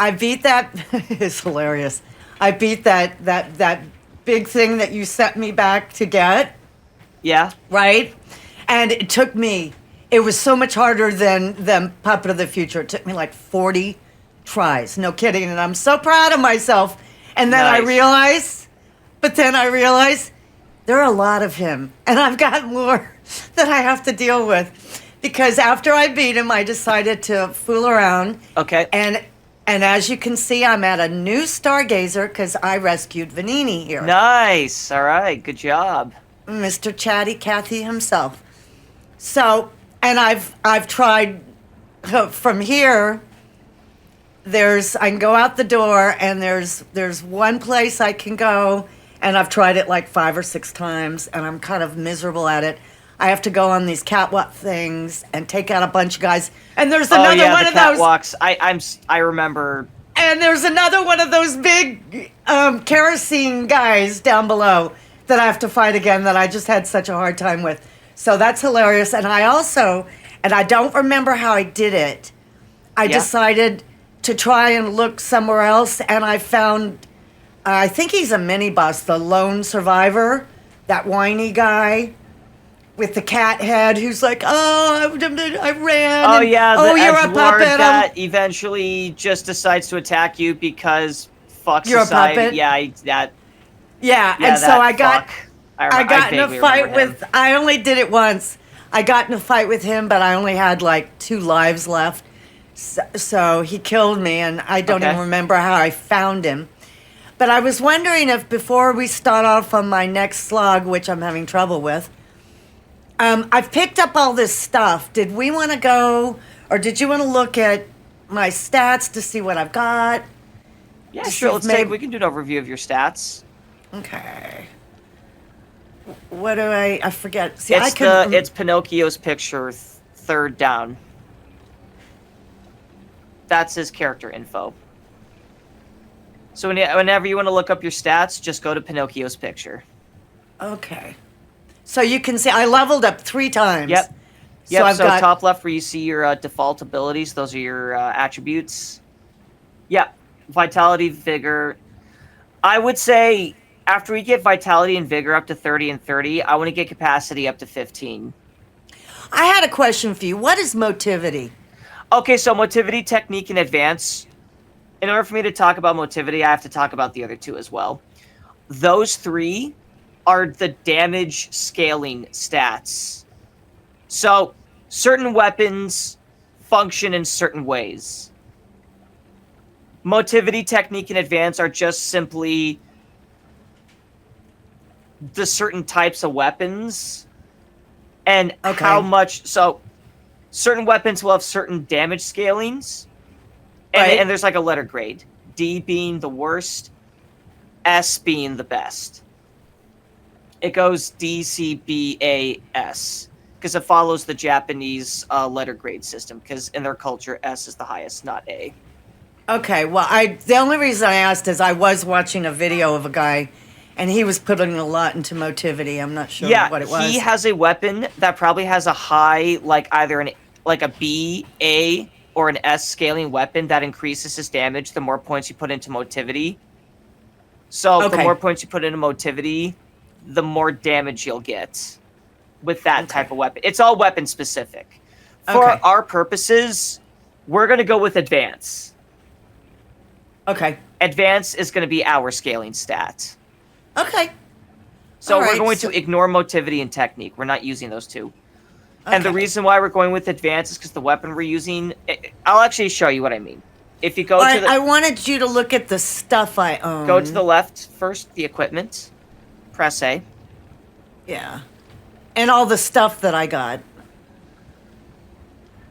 I beat that. It's hilarious. I beat that big thing that you sent me back to get, Yeah. right? And it took me. It was so much harder than Puppet of the Future. It took me like 40 tries. No kidding. And I'm so proud of myself. And then Nice. but then I realized there are a lot of him, and I've got more that I have to deal with. Because after I beat him, I decided to fool around, Okay. and and as you can see, I'm at a new Stargazer because I rescued Vanini here, Nice. All right. Good job. Mr. Chatty Cathy himself. So, and I've tried from here. I can go out the door, and there's one place I can go, and I've tried it like 5 or 6 times, and I'm kind of miserable at it. I have to go on these catwalk things and take out a bunch of guys, and there's Oh another yeah, one the of those, catwalks. I remember. and there's another one of those big kerosene guys down below that I have to fight again that I just had such a hard time with. So that's hilarious. And I don't remember how I did it. I Yeah. decided to try and look somewhere else, and I found, I think he's a mini boss, the lone survivor, that whiny guy with the cat head who's like, oh, I ran. Oh and, yeah, oh, the you're a edgelord puppet. that eventually just decides to attack you because fuck You're a society. puppet? Yeah, that. Yeah, Yeah, and so that I got, fuck. I got in a vaguely fight remember him. with, I only did it once. I got in a fight with him, but I only had like 2 lives left. So he killed me, and I don't Okay. even remember how I found him. But I was wondering if before we start off on my next slog, which I'm having trouble with, I've picked up all this stuff. Did we want to go, or did you want to look at my stats to see what I've got? Yeah, to sure. see Let's if take. maybe- We can do an overview of your stats. Okay. What do I forget. See, I It's can. it's Pinocchio's picture, third down. That's his character info. So whenever you want to look up your stats, just go to Pinocchio's picture. Okay. So you can see I leveled up 3 times. Yep. So Yep. I've So got. top left where you see your default abilities, those are your attributes. Yep. Vitality, vigor. I would say after we get vitality and vigor up to 30 and 30, I want to get capacity up to 15. I had a question for you. What is motivity? Okay, so motivity, technique, and advance. In order for me to talk about motivity, I have to talk about the other 2 as well. Those 3 are the damage scaling stats. So, certain weapons function in certain ways. Motivity, technique, and advance are just simply the certain types of weapons and Okay. how much. So, certain weapons will have certain damage scalings, and, Right. and there's like a letter grade. D being the worst, S being the best. It goes D, C, B, A, S because it follows the Japanese letter grade system. Because in their culture, S is the highest, not A. Okay. Well, the only reason I asked is I was watching a video of a guy, and he was putting a lot into motivity. I'm not sure Yeah, what it was. he has a weapon that probably has a high, like either a B, A, or an S scaling weapon that increases his damage the more points you put into motivity. So the Okay. more points you put into motivity, the more damage you'll get with that type of weapon. It's all weapon specific. For Okay. our purposes, we're going to go with advance. Okay. Advance is going to be our scaling stat. Okay. So All we're right, going so- to ignore motivity and technique. We're not using those 2. And the Okay. reason why we're going with advance is because the weapon we're using. I'll actually show you what I mean. If you go Well, to the I wanted you to look at the stuff I own. go to the left first, the equipment. Press A. Yeah. And all the stuff that I got.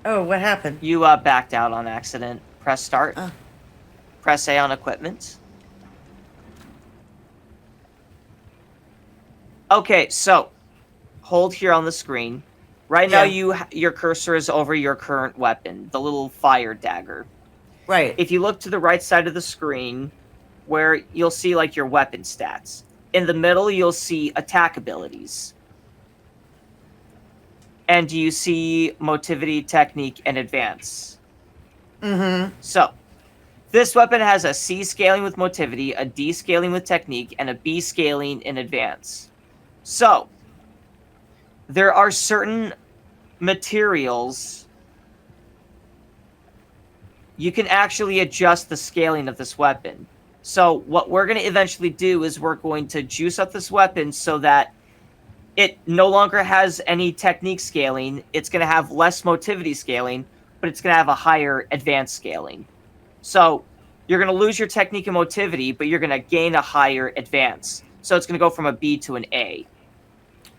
Oh, what happened? You backed out on accident. Press start. Oh. Press A on equipment. Okay, so hold here on the screen. Right now, your cursor is over your current weapon, the little fire dagger. Right. If you look to the right side of the screen, where you'll see like your weapon stats. In the middle, you'll see attack abilities. And you see motivity, technique, and advance. Mm-hmm. So, This weapon has a C scaling with motivity, a D scaling with technique, and a B scaling in advance. So, there are certain materials you can actually adjust the scaling of this weapon. So what we're going to eventually do is we're going to juice up this weapon so that it no longer has any technique scaling. It's going to have less motivity scaling, but it's going to have a higher advanced scaling. So you're going to lose your technique and motivity, but you're going to gain a higher advance. So it's going to go from a B to an A.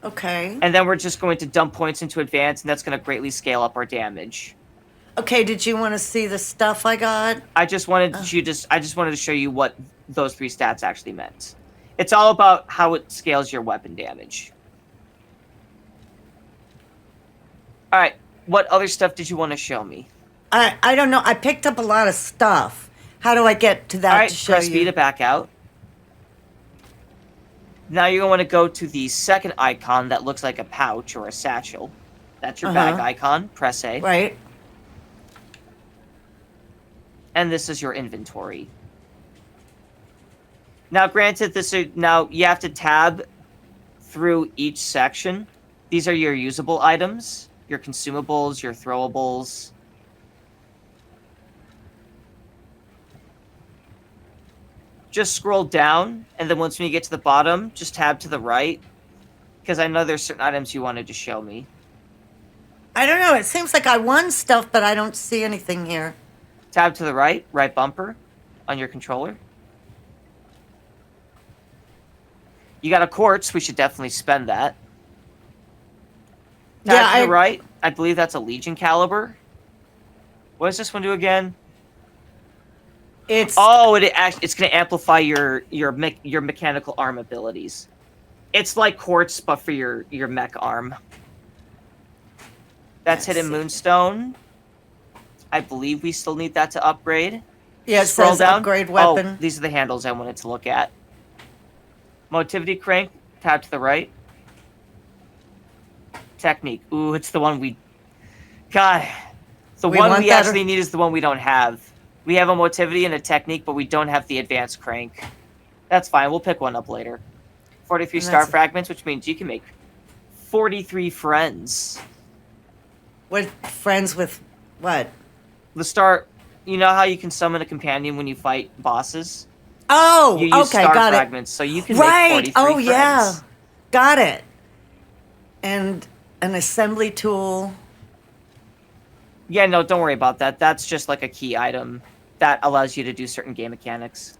Okay. And then we're just going to dump points into advance, and that's going to greatly scale up our damage. Okay, did you want to see the stuff I got? I just wanted to show you what those 3 stats actually meant. It's all about how it scales your weapon damage. All right, what other stuff did you want to show me? I don't know. I picked up a lot of stuff. How do I get to that All right, to show press B you? to back out. Now you're going to want to go to the second icon that looks like a pouch or a satchel. That's your bag icon. Press A. Right. And this is your inventory. Now, granted, now you have to tab through each section. These are your usable items, your consumables, your throwables. Just scroll down, and then once when you get to the bottom, just tab to the right, because I know there's certain items you wanted to show me. I don't know. It seems like I won stuff, but I don't see anything here. Tab to the right bumper on your controller. You got a quartz. We should definitely spend that. Tab to the right. I believe that's a Legion caliber. What does this one do again? It's it's going to amplify your mechanical arm abilities. It's like quartz, but for your mech arm. That's Hidden Moonstone. I believe we still need that to upgrade. Yeah, it Scroll says down. upgrade weapon. Oh, these are the handles I wanted to look at. Motivity crank, tab to the right. Technique. Ooh, it's the one we... God. The one we actually need is the one we don't have. We have a motivity and a technique, but we don't have the advanced crank. That's fine. We'll pick one up later. 43 star fragments, which means you can make 43 friends. What friends with what? The star... You know how you can summon a companion when you fight bosses? Oh, you use okay, star got fragments, it. so you can make 43 Oh, friends. yeah. Got it. And an assembly tool. Yeah, no, don't worry about that. That's just like a key item that allows you to do certain game mechanics.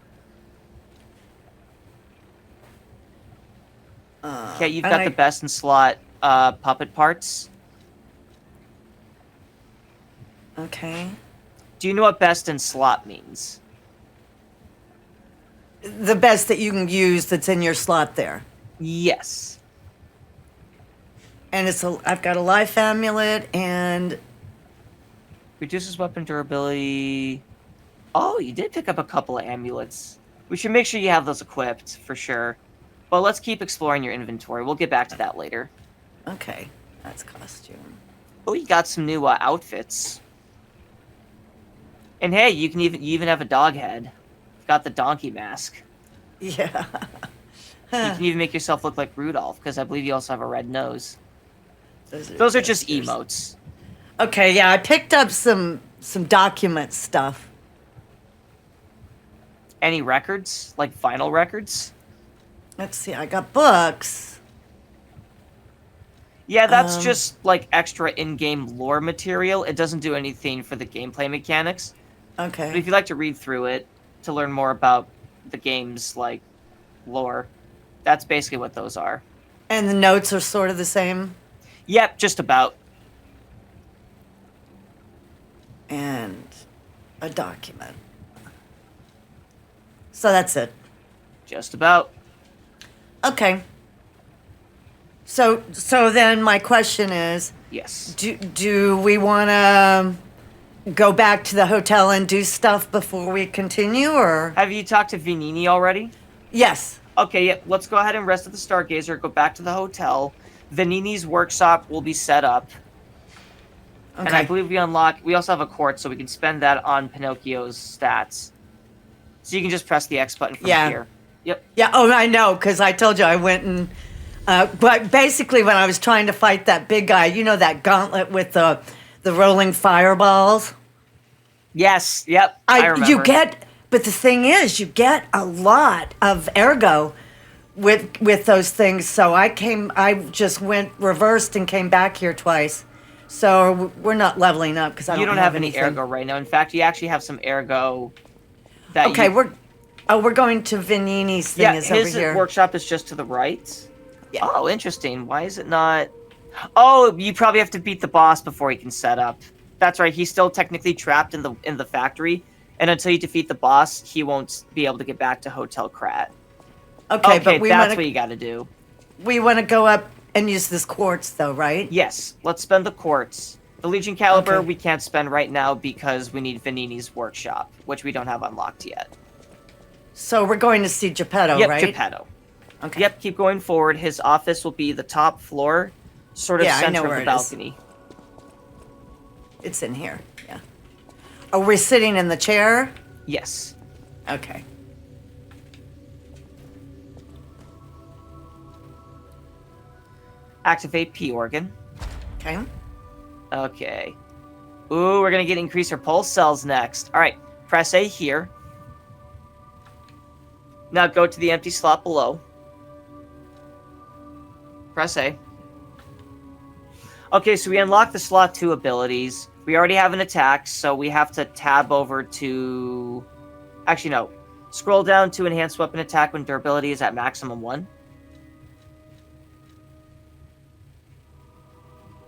Okay, you've got the best in slot puppet parts. Okay. Do you know what best in slot means? The best that you can use that's in your slot there. Yes. And I've got a life amulet and... Reduces weapon durability. Oh, you did pick up a couple of amulets. We should make sure you have those equipped, for sure. But let's keep exploring your inventory. We'll get back to that later. Okay, that's costume. Oh, you got some new outfits. And hey, you even have a dog head. You've got the donkey mask. Yeah. You can even make yourself look like Rudolph, because I believe you also have a red nose. Those are just emotes. Okay, yeah, I picked up some document stuff. Any records? Like vinyl records? Let's see, I got books. Yeah, that's just like extra in-game lore material. It doesn't do anything for the gameplay mechanics. Okay. But if you'd like to read through it to learn more about the game's like lore, that's basically what those are. And the notes are sort of the same? Yep, just about. And a document. So that's it. Just about. Okay. So then my question is, Yes. do we want to go back to the hotel and do stuff before we continue, or? Have you talked to Vinini already? Yes. Okay, yeah, let's go ahead and rest at the Stargazer, go back to the hotel. Vinini's workshop will be set up. Okay. And I believe we also have a quartz, so we can spend that on Pinocchio's stats. So you can just press the X button from Yeah. here. Yep. Yeah, oh, I know, because I told you I went and. But basically, when I was trying to fight that big guy, you know that gauntlet with the rolling fireballs? Yes. Yep. I remember. You get, but the thing is, you get a lot of ergo with those things. So I just went reversed and came back here twice. So we're not leveling up because I You don't have any anything. ergo right now. In fact, you actually have some ergo. That Okay, we're going to Vanini's thing. Yeah, is over his here. workshop is just to the right. Yeah. Oh, interesting. Why is it not? Oh, you probably have to beat the boss before he can set up. That's right. He's still technically trapped in the factory, and until you defeat the boss, he won't be able to get back to Hotel Krat. Okay, but that's what you got to do. we want to go up and use this quartz, though, right? Yes, let's spend the quartz. The Legion Caliber Okay. we can't spend right now because we need Vanini's workshop, which we don't have unlocked yet. So we're going to see Geppetto, Yep, right? Geppetto. Okay. Yep, keep going forward. His office will be the top floor, sort of Yeah, I know center of where the it is. balcony. It's in here. Yeah. Are we sitting in the chair? Yes. Okay. Activate P organ. Okay. Okay. Ooh, we're gonna get increase our pulse cells next. All right, press A here. Now go to the empty slot below. Press A. Okay, so we unlock the slot 2 abilities. We already have an attack, so we have to tab over to... Actually, no. Scroll down to enhance weapon attack when durability is at maximum 1.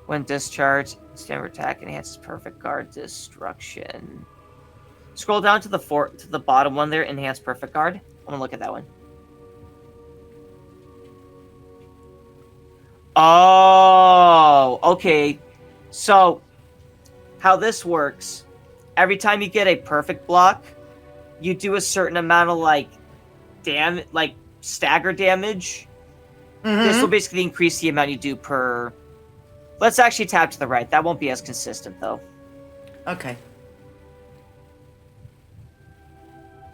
When discharged, standard attack enhances perfect guard destruction. Scroll down to the bottom one there, enhance perfect guard. I want to look at that one. Oh, okay. So, how this works, every time you get a perfect block, you do a certain amount of, like stagger damage. This will basically increase the amount you do per... Let's actually tap to the right. That won't be as consistent, though. Okay.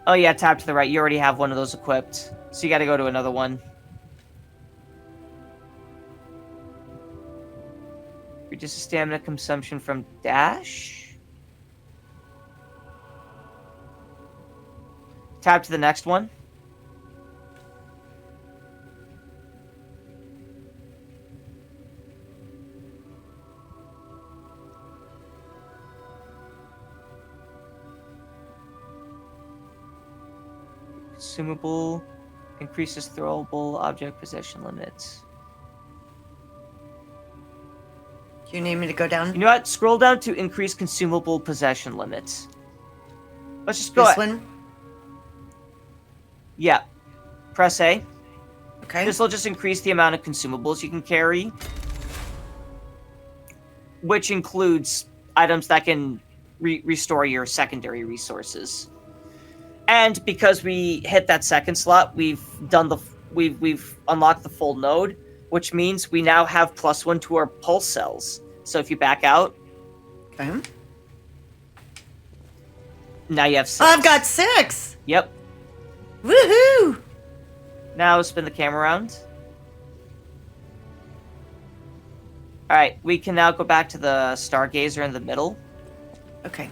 Oh, yeah, tap to the right. You already have one of those equipped. So you got to go to another one. Reduces stamina consumption from dash. Tap to the next one. Consumable increases throwable object possession limits. Do you need me to go down? You know what? Scroll down to increase consumable possession limits. Let's just go. This one? Yeah. Press A. Okay. This will just increase the amount of consumables you can carry, which includes items that can restore your secondary resources. And because we hit that second slot, we've unlocked the full node, which means we now have +1 to our pulse cells. So if you back out, Okay. now you have 6. I've got 6. Yep. Woohoo! Now spin the camera around. All right, we can now go back to the Stargazer in the middle. Okay.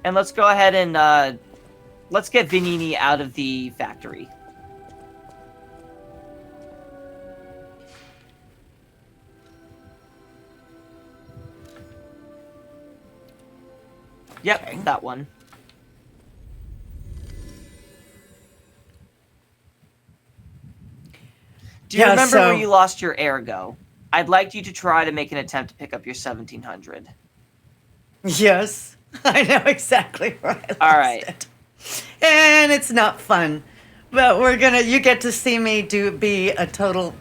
And let's go ahead and let's get Vanini out of the factory. Yep, Okay. that one. Do you Yeah, remember where so- you lost your ergo? I'd like you to try to make an attempt to pick up your 1700. Yes. I know exactly where I lost All right. it. And it's not fun. But you get to see me be a total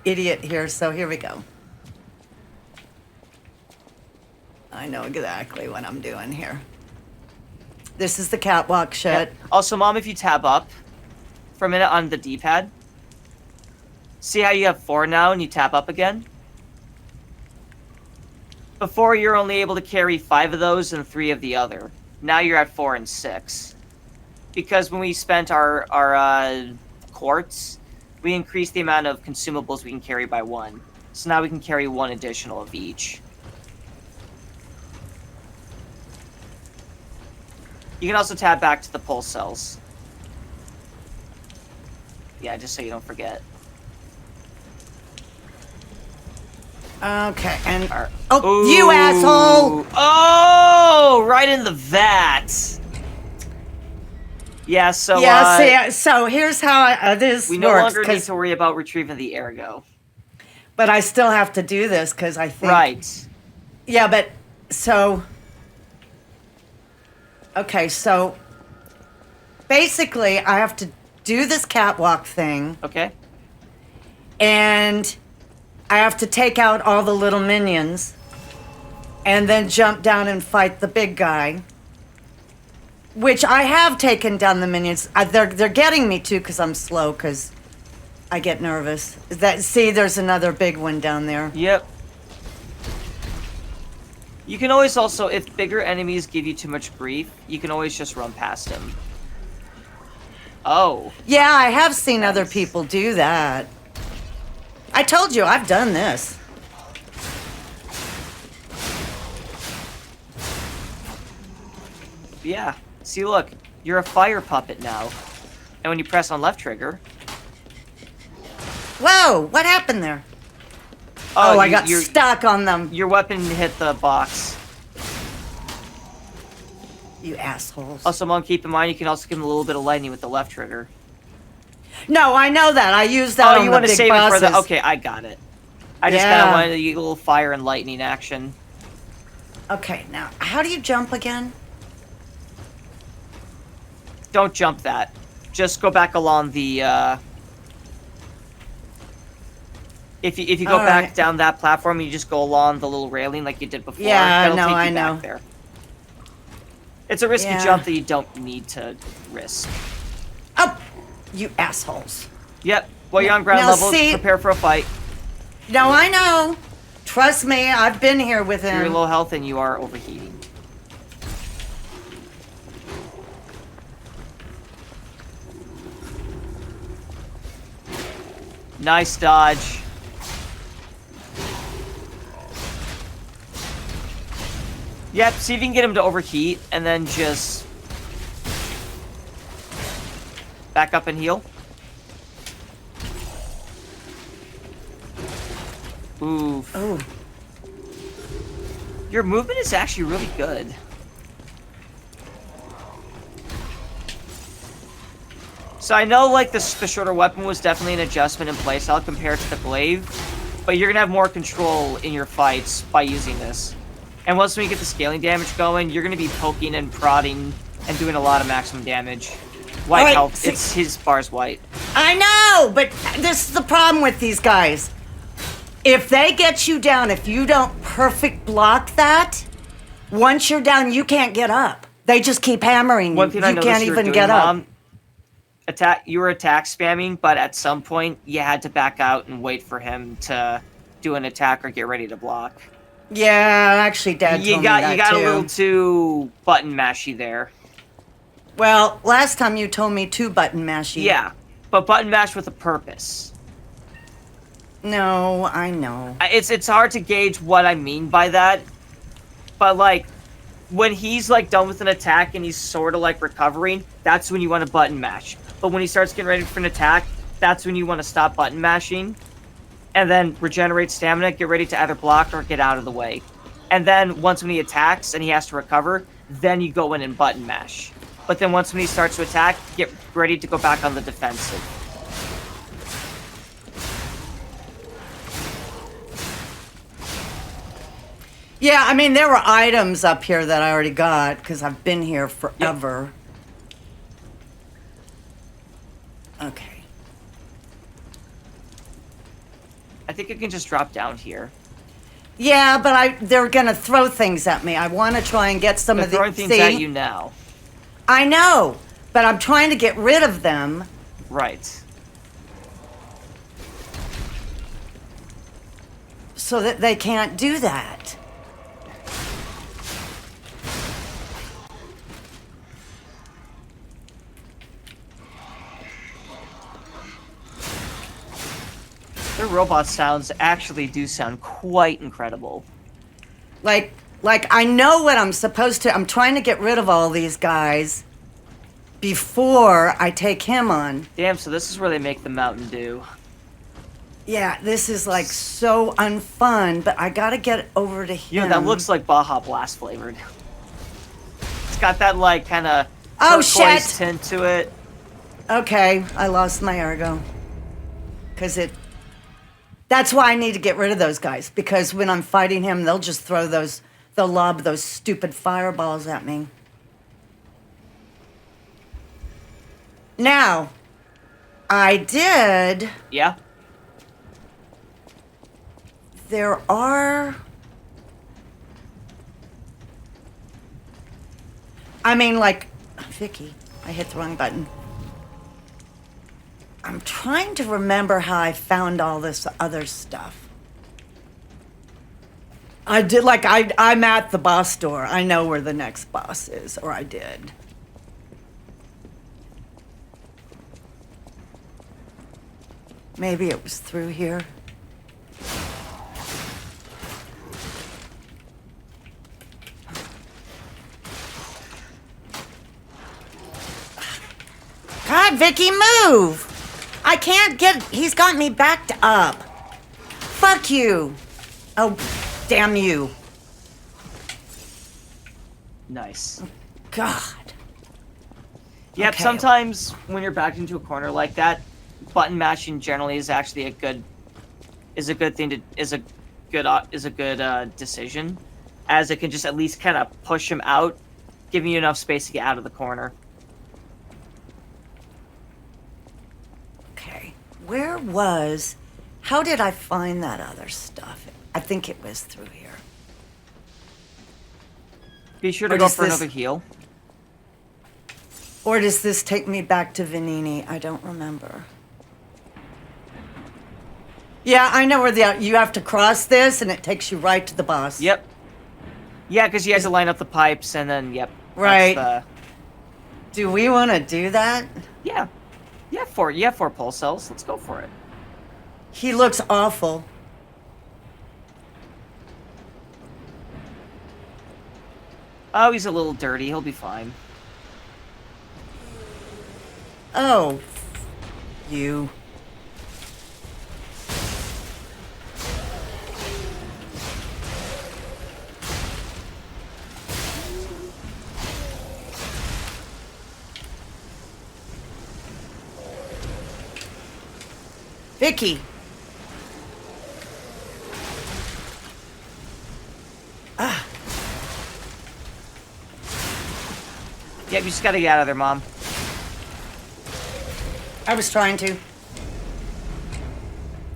idiot here, so here we go. I know exactly what I'm doing here. This is the catwalk shit. Yep. Also, Mom, if you tab up for a minute on the D-pad, see how you have 4 now and you tap up again? Before, you're only able to carry 5 of those and 3 of the other. Now you're at 4 and 6. Because when we spent our quartz, we increased the amount of consumables we can carry by 1. So now we can carry 1 additional of each. You can also tab back to the pulse cells. Yeah, just so you don't forget. Okay, and Alright. oh, you asshole! Oh, right in the vat. Yeah, so Yeah, so here's how this we no works. longer need to worry about retrieving the ergo. But I still have to do this because I think. Right. Yeah, but so. Okay, so basically, I have to do this catwalk thing, Okay. and I have to take out all the little minions, and then jump down and fight the big guy. Which I have taken down the minions. They're getting me too because I'm slow because I get nervous. See, there's another big one down there. Yep. You can always also, if bigger enemies give you too much grief, you can always just run past them. Oh. Yeah, I have seen Nice. other people do that. I told you, I've done this. Yeah. See, look. You're a fire puppet now. And when you press on left trigger... Whoa, what happened there? Oh, I got stuck on them. Your weapon hit the box. You assholes. Also, Mom, keep in mind, you can also give him a little bit of lightning with the left trigger. No, I know that. I use that on you the want to big save bosses. it for the... Okay, I got it. I just kind Yeah. of wanted to get a little fire and lightning action. Okay, now, how do you jump again? Don't jump that. Just go back along the, If you go All back right. down that platform, you just go along the little railing like you did before. Yeah, That'll no, take you I back know. there. It's a risky Yeah. jump that you don't need to risk. Oh, you assholes. Yep. While you're on ground Now, level, see- prepare for a fight. No, I know. Trust me, I've been here with You're him. low health and you are overheating. Nice dodge. Yep, see if you can get him to overheat, and then just... back up and heal. Oof. Oh, Your movement is actually really good. So I know, like, the shorter weapon was definitely an adjustment in playstyle compared to the glaive, but you're gonna have more control in your fights by using this. And once we get the scaling damage going, you're gonna be poking and prodding and doing a lot of maximum damage. White Alright, health, see- it's his bar's white. I know, but this is the problem with these guys. If they get you down, if you don't perfect block that, once you're down, you can't get up. They just keep hammering you. One thing I You noticed can't you were even doing, get up. Mom, you were attack spamming, but at some point you had to back out and wait for him to do an attack or get ready to block. Yeah, actually, Dad You told got me that you got too. a little too button mashy there. Well, last time you told me 2-button mashy. Yeah, but button mash with a purpose. No, I know. It's hard to gauge what I mean by that, but like when he's like done with an attack and he's sort of like recovering, that's when you want to button mash. But when he starts getting ready for an attack, that's when you want to stop button mashing, and then regenerate stamina, get ready to either block or get out of the way. And then once when he attacks and he has to recover, then you go in and button mash. But then once when he starts to attack, get ready to go back on the defensive. Yeah, I mean, there were items up here that I already got because I've been here forever. Okay. I think it can just drop down here. Yeah, but they're gonna throw things at me. I want to try and get some They're of the. throwing things at you now. I know, but I'm trying to get rid of them. Right. So that they can't do that. robot sounds actually do sound quite incredible. Like I know what I'm supposed to. I'm trying to get rid of all these guys before I take him on. Damn, so this is where they make the Mountain Dew. Yeah, this is like so unfun, but I gotta get over to him. You know, that looks like Baja Blast flavored. It's got that, like, kind of Oh, turquoise shit! tint to it. Okay, I lost my ergo. That's why I need to get rid of those guys, because when I'm fighting him, they'll just they'll lob those stupid fireballs at me. Now, I did. Yeah? There are. I mean, like, Vicky, I hit the wrong button. I'm trying to remember how I found all this other stuff. I did, like, I'm at the boss door. I know where the next boss is, or I did. Maybe it was through here. God, Vicky, move! I can't get. He's got me backed up. Fuck you. Oh, damn you. Nice. God. Yep, Okay. sometimes when you're backed into a corner like that, button mashing generally is actually a good decision, as it can just at least kind of push him out, giving you enough space to get out of the corner. Okay. How did I find that other stuff? I think it was through here. Be sure to Or go does for this- another heal. Or does this take me back to Vanini? I don't remember. Yeah, I know where you have to cross this and it takes you right to the boss. Yep. Yeah, because you have to line up the pipes and then, yep. Right. That's Do we want to do that? yeah. You have four pulse cells. Let's go for it. He looks awful. Oh, he's a little dirty. He'll be fine. Oh, you. Vicky. Yep, you just gotta get out of there, Mom. I was trying to.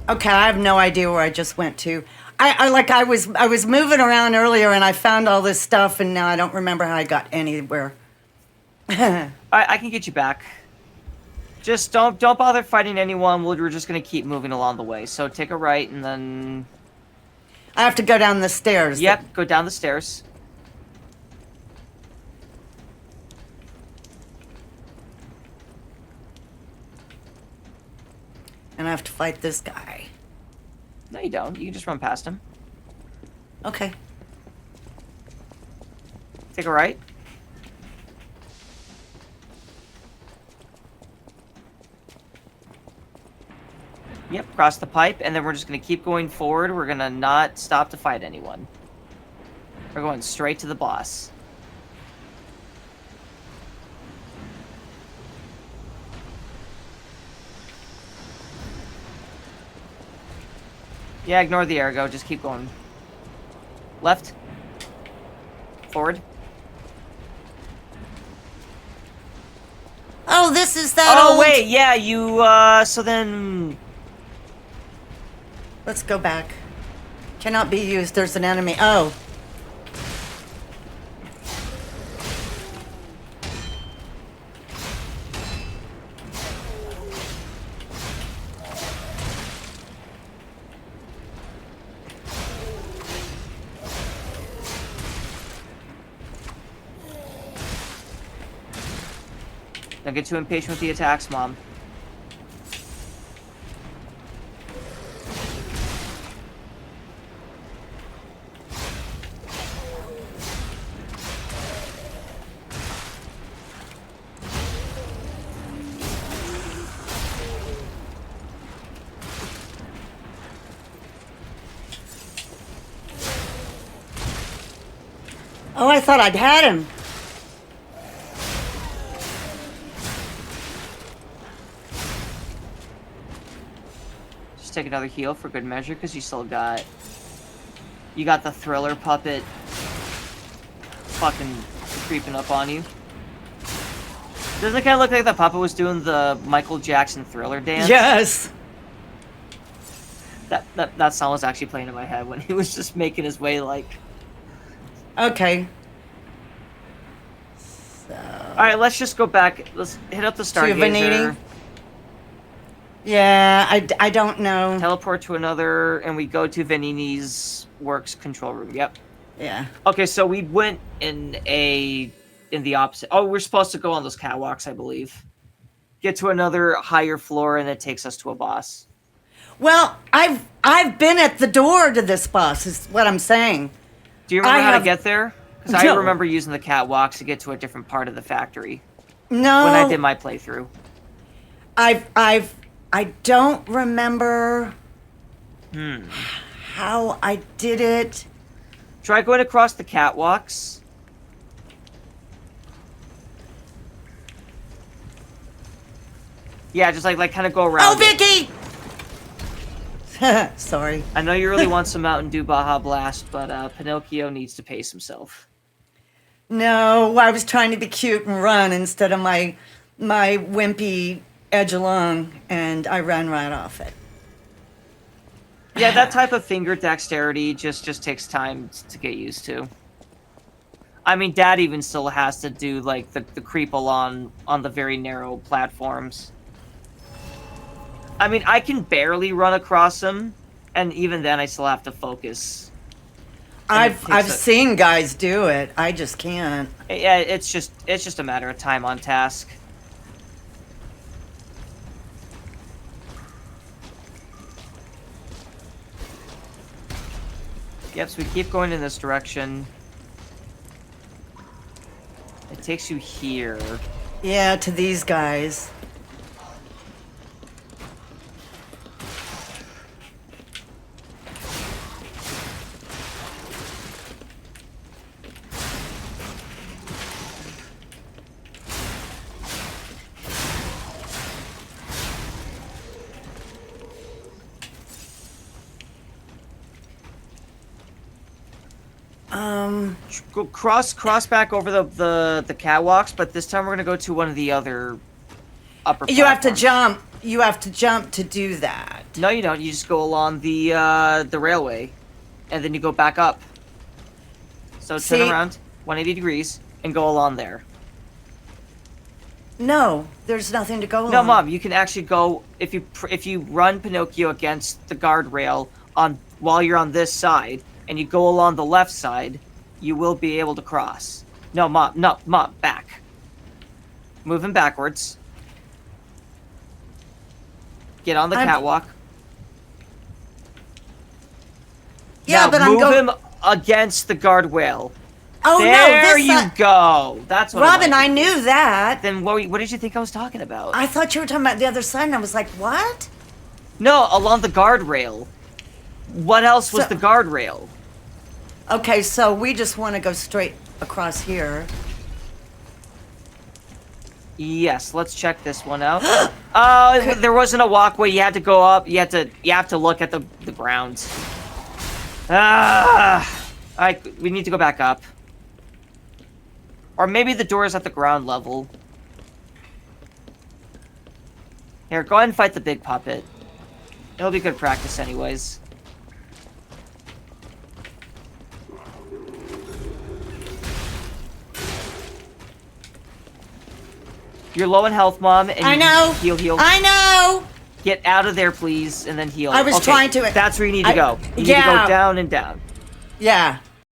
Okay, I have no idea where I just went to. I was moving around earlier and I found all this stuff and now I don't remember how I got anywhere. I can get you back. Just don't bother fighting anyone. We're just gonna keep moving along the way. So take a right and then. I have to go down the stairs. Yep, go down the stairs. And I have to fight this guy. No, you don't. You can just run past him. Okay. Take a right. Yep, cross the pipe, and then we're just gonna keep going forward. We're gonna not stop to fight anyone. We're going straight to the boss. Yeah, ignore the ergo. Just keep going. Left. Forward. Oh, this is that Oh, old... wait, yeah, you, so then... Let's go back. Cannot be used. There's an enemy. Oh. Don't get too impatient with the attacks, Mom. Oh, I thought I'd had him. Just take another heal for good measure, because you got the Thriller puppet fucking creeping up on you. Doesn't it kind of look like the puppet was doing the Michael Jackson Thriller dance? Yes. That song was actually playing in my head when he was just making his way, like... Okay. So... Alright, let's just go back. Let's hit up the Stargazer. Rejuvenating? Yeah, I don't know. Teleport to another, and we go to Vanini's works control room. Yep. Yeah. Okay, so we went in the opposite. Oh, we're supposed to go on those catwalks, I believe. Get to another higher floor, and it takes us to a boss. Well, I've been at the door to this boss, is what I'm saying. Do you remember how to get there? Because I No. remember using the catwalks to get to a different part of the factory No. when I did my playthrough. I don't remember Hmm. how I did it. Try going across the catwalks. Yeah, just like kind of go around. Oh, Vicky! Sorry. I know you really want some Mountain Dew Baja Blast, but Pinocchio needs to pace himself. No, I was trying to be cute and run instead of my wimpy edge along, and I ran right off it. Yeah, that type of finger dexterity just takes time to get used to. I mean, Dad even still has to do, like, the creep along on the very narrow platforms. I mean, I can barely run across them, and even then I still have to focus. I've seen guys do it. I just can't. Yeah, it's just a matter of time on task. Yep, so we keep going in this direction. It takes you here. Yeah, to these guys. Go cross back over the catwalks, but this time we're gonna go to one of the other upper You have to platforms. jump. You have to jump to do that. No, you don't. You just go along the railway, and then you go back up. So turn See? around 180 degrees and go along there. No, there's nothing to go No, on. Mom, you can actually go if you run Pinocchio against the guardrail while you're on this side, and you go along the left side, you will be able to cross. No, Mom, back. Moving backwards. Get on the catwalk. Yeah, now, but I'm move going. him against the guardrail. Oh no! There This you go. That's what. Robin, I like. knew that. Then what did you think I was talking about? I thought you were talking about the other side, and I was like, what? No, along the guardrail. What else was So- the guardrail? Okay, so we just want to go straight across here. Yes, let's check this one out. There wasn't a walkway. You had to go up. You have to look at the ground. We need to go back up. Or maybe the door is at the ground level. Here, go ahead and fight the big puppet. It'll be good practice anyways. You're low in health, Mom, and I you know. heal. I know. Get out of there, please, and then heal. I was Okay, trying to- That's where you need to go. You need to yeah. go down and down. Yeah.